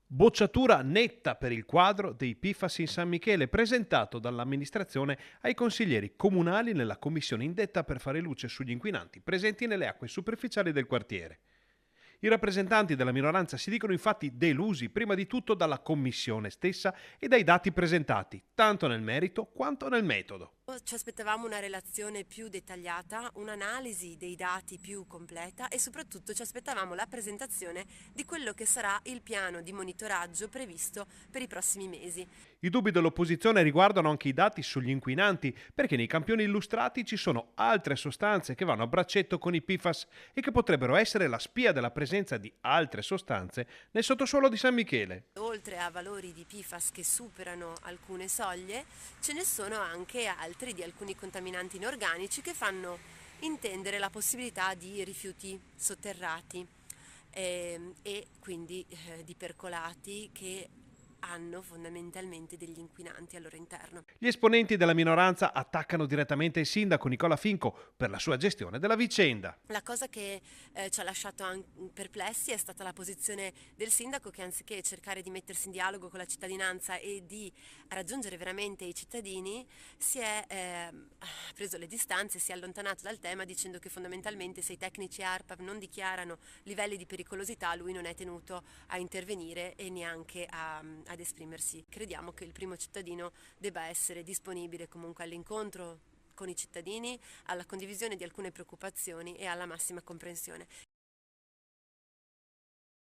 Bocciatura netta per il quadro dei PFAS in San Michele, presentato dall'amministrazione ai consiglieri comunali nella commissione indetta per fare luce sugli inquinanti presenti nelle acque superficiali del quartiere. I rappresentanti della minoranza si dicono infatti delusi prima di tutto dalla commissione stessa e dai dati presentati, tanto nel merito quanto nel metodo. Ci aspettavamo una relazione più dettagliata, un'analisi dei dati più completa e soprattutto ci aspettavamo la presentazione di quello che sarà il piano di monitoraggio previsto per i prossimi mesi. I dubbi dell'opposizione riguardano anche i dati sugli inquinanti, perché nei campioni illustrati ci sono altre sostanze che vanno a braccetto con i PFAS e che potrebbero essere la spia della presenza di altre sostanze nel sottosuolo di San Michele. Oltre a valori di PFAS che superano alcune soglie, ce ne sono anche altri di alcuni contaminanti inorganici che fanno intendere la possibilità di rifiuti sotterrati e quindi di percolati che hanno fondamentalmente degli inquinanti al loro interno. Gli esponenti della minoranza attaccano direttamente il sindaco Nicola Finco per la sua gestione della vicenda. La cosa che ci ha lasciato perplessi è stata la posizione del sindaco che anziché cercare di mettersi in dialogo con la cittadinanza e di raggiungere veramente i cittadini, si è preso le distanze, si è allontanato dal tema dicendo che fondamentalmente se i tecnici ARPAV non dichiarano livelli di pericolosità lui non è tenuto a intervenire e neanche ad esprimersi. Crediamo che il primo cittadino debba essere disponibile comunque all'incontro con i cittadini, alla condivisione di alcune preoccupazioni e alla massima comprensione.